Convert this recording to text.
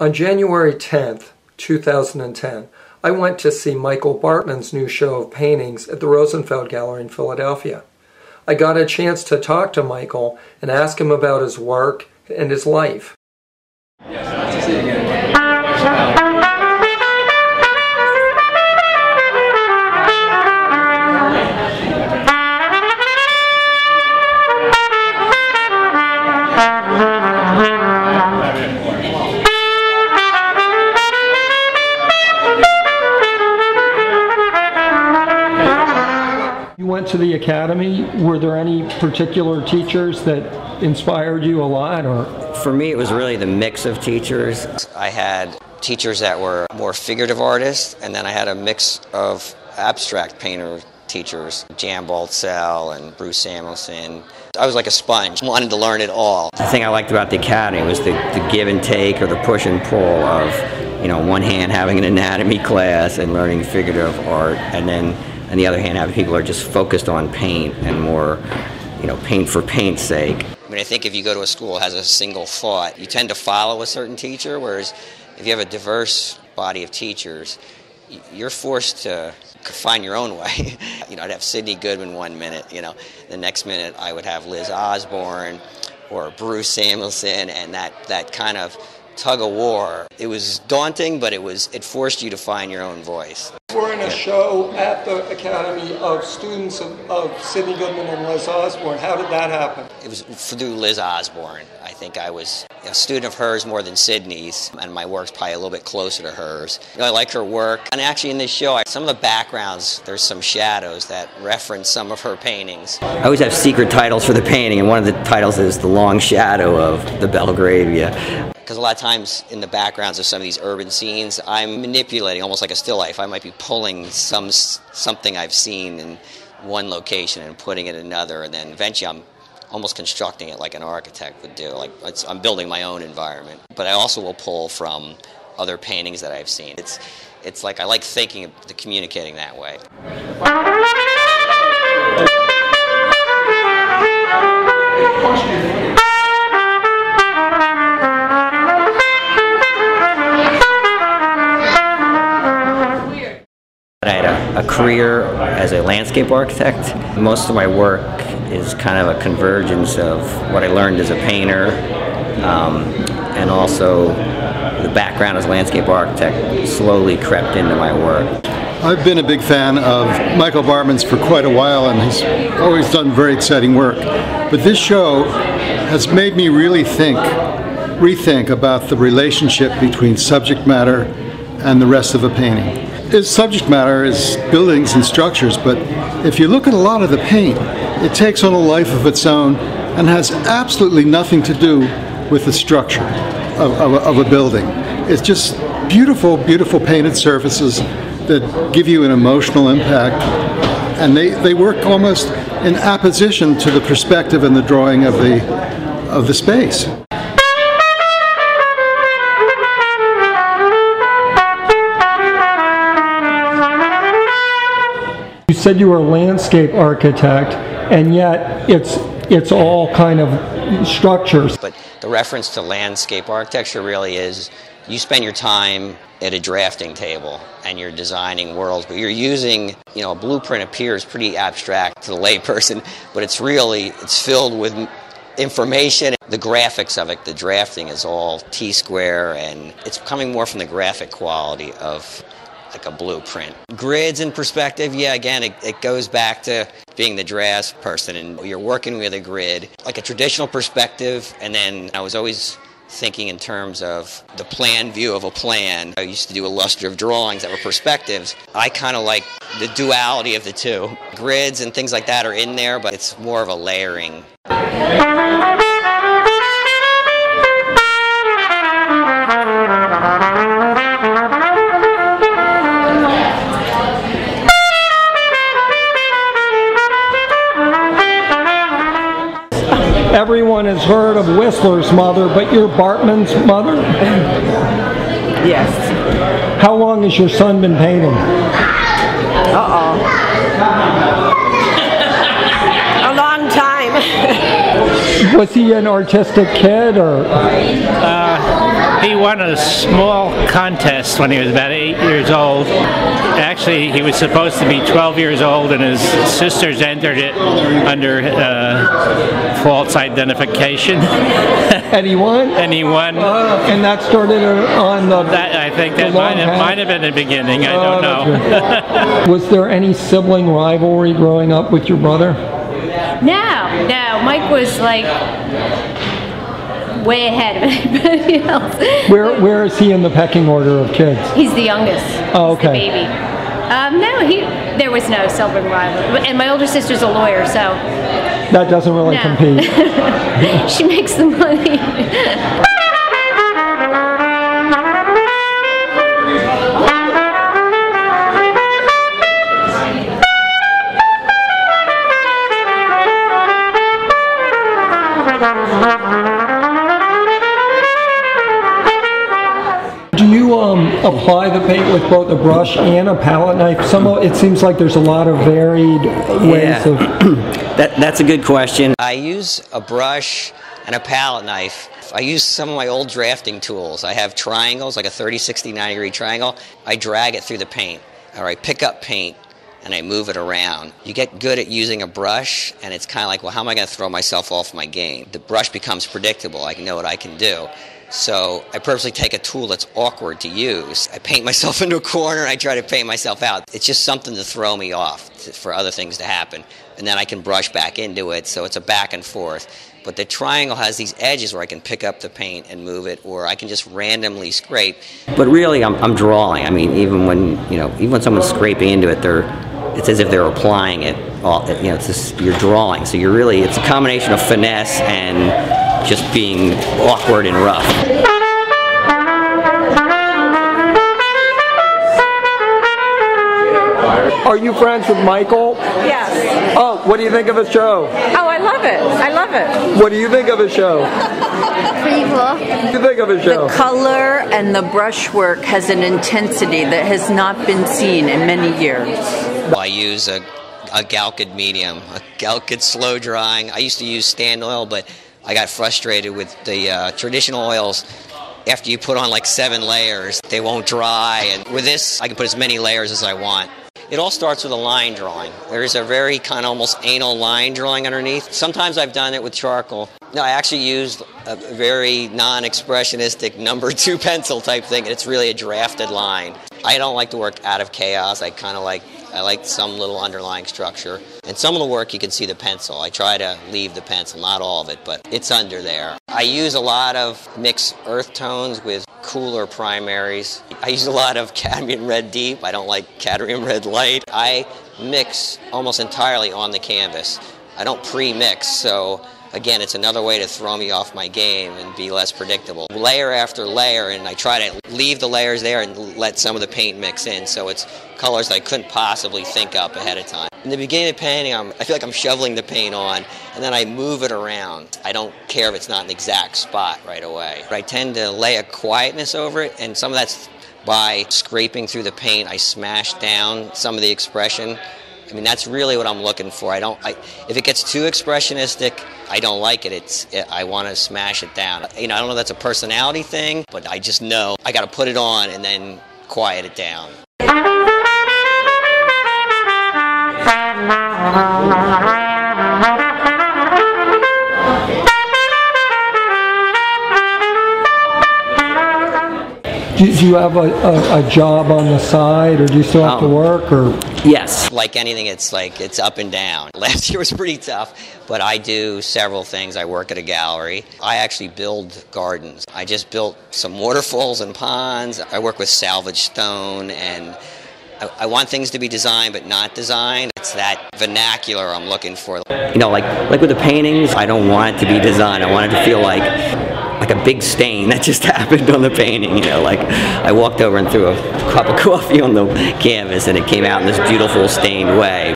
On January 10th, 2010, I went to see Michael Bartmann's new show of paintings at the Rosenfeld Gallery in Philadelphia. I got a chance to talk to Michael and ask him about his work and his life. You went to the academy. Were there any particular teachers that inspired you a lot? Or for me, it was really the mix of teachers. I had teachers that were more figurative artists, and then I had a mix of abstract painter teachers, Jan Baltzell and Bruce Samuelson. I was like a sponge, wanted to learn it all. The thing I liked about the academy was the give and take, or the push and pull of, you know, one hand having an anatomy class and learning figurative art, and then on the other hand, having people who are just focused on paint and more, you know, paint for paint's sake. I mean, I think if you go to a school that has a single thought, you tend to follow a certain teacher, whereas if you have a diverse body of teachers, you're forced to find your own way. You know, I'd have Sidney Goodman one minute, you know, the next minute I would have Liz Osborne or Bruce Samuelson, and that kind of tug of war. It was daunting, but it forced you to find your own voice. We're in a show at the Academy of students of Sidney Goodman and Liz Osborne. How did that happen? It was through Liz Osborne. I think I was a student of hers more than Sidney's, and my work's probably a little bit closer to hers. You know, I like her work. And actually in this show, some of the backgrounds, there's some shadows that reference some of her paintings. I always have secret titles for the painting, and one of the titles is The Long Shadow of the Belgravia. Because a lot of times in the backgrounds of some of these urban scenes, I'm manipulating almost like a still life. I might be pulling something I've seen in one location and putting it in another, and then eventually I'm almost constructing it like an architect would do. Like I'm building my own environment. But I also will pull from other paintings that I've seen. It's like I like thinking, communicating that way. I had a career as a landscape architect. Most of my work is kind of a convergence of what I learned as a painter, and also the background as a landscape architect slowly crept into my work. I've been a big fan of Michael Bartmann's for quite a while, and he's always done very exciting work. But this show has made me really rethink about the relationship between subject matter and the rest of a painting. His subject matter is buildings and structures, but if you look at a lot of the paint, it takes on a life of its own and has absolutely nothing to do with the structure of a building. It's just beautiful, beautiful painted surfaces that give you an emotional impact, and they work almost in opposition to the perspective and the drawing of the space. You said you were a landscape architect, and yet it's all kind of structures. But the reference to landscape architecture really is you spend your time at a drafting table and you're designing worlds, but you're using, you know, a blueprint appears pretty abstract to the layperson, but it's filled with information. The graphics of it, the drafting is all T-square, and it's coming more from the graphic quality of like a blueprint. Grids in perspective, yeah, again, it goes back to being the drafts person, and you're working with a grid, like a traditional perspective, and then I was always thinking in terms of the plan view of a plan. I used to do illustrative drawings that were perspectives. I kind of like the duality of the two. Grids and things like that are in there, but it's more of a layering. Everyone has heard of Whistler's mother, but you're Bartmann's mother? Yes. How long has your son been painting? A long time. Was he an artistic kid, or? He won a small contest when he was about 8 years old. Actually, he was supposed to be 12 years old, and his sisters entered it under false identification. And he won? And he won. And that started on the... I think that might have been the beginning. I don't know. Was there any sibling rivalry growing up with your brother? No. Mike was like way ahead of anybody else. Where is he in the pecking order of kids? He's the youngest. Oh, okay. He's the baby. No, there was no sibling rivalry. And my older sister's a lawyer, so... That doesn't really compete. She makes the money. Do you apply the paint with both a brush and a palette knife? It seems like there's a lot of varied ways of... That's a good question. I use a brush and a palette knife. I use some of my old drafting tools. I have triangles, like a 30, 60, 90 degree triangle. I drag it through the paint, or I pick up paint and I move it around. You get good at using a brush, and it's kind of like, well, how am I going to throw myself off my game? The brush becomes predictable. I know what I can do. So I purposely take a tool that's awkward to use. I paint myself into a corner and I try to paint myself out. It's just something to throw me off for other things to happen. And then I can brush back into it, so it's a back and forth. But the triangle has these edges where I can pick up the paint and move it, or I can just randomly scrape. But really, I'm drawing. I mean, even when someone's scraping into it, it's as if they're applying it. It's just, you're drawing. So it's a combination of finesse and just being awkward and rough. Are you friends with Michael? Yes. Oh, what do you think of his show? Oh, I love it. I love it. What do you think of his show? Pretty cool. What do you think of his show? The color and the brushwork has an intensity that has not been seen in many years. I use a Galkid medium, a Galkid slow drying. I used to use Stand Oil, but I got frustrated with the traditional oils. After you put on like 7 layers, they won't dry. And with this, I can put as many layers as I want. It all starts with a line drawing. There's a very kind of almost anal line drawing underneath. Sometimes I've done it with charcoal. No, I actually used a very non-expressionistic number 2 pencil type thing. It's really a drafted line. I don't like to work out of chaos. I like some little underlying structure. And some of the work you can see the pencil. I try to leave the pencil, not all of it, but it's under there. I use a lot of mixed earth tones with cooler primaries. I use a lot of cadmium red deep. I don't like cadmium red light. I mix almost entirely on the canvas. I don't pre-mix, so again, it's another way to throw me off my game and be less predictable. Layer after layer, and I try to leave the layers there and let some of the paint mix in, so it's colors I couldn't possibly think up ahead of time. In the beginning of painting, I feel like I'm shoveling the paint on, and then I move it around. I don't care if it's not an exact spot right away. I tend to lay a quietness over it, and some of that's by scraping through the paint. I smash down some of the expression. I mean, that's really what I'm looking for. If it gets too expressionistic, I don't like it. I want to smash it down. I don't know if that's a personality thing, but I just know I got to put it on and then quiet it down. Do you have a job on the side, or do you still have to work? Or yes, like anything, it's up and down. Last year was pretty tough, but I do several things. I work at a gallery. I actually build gardens. I just built some waterfalls and ponds. I work with salvage stone, and I want things to be designed but not designed. It's that vernacular I'm looking for. Like with the paintings, I don't want it to be designed. I want it to feel like a big stain that just happened on the painting. Like I walked over and threw a cup of coffee on the canvas and it came out in this beautiful stained way.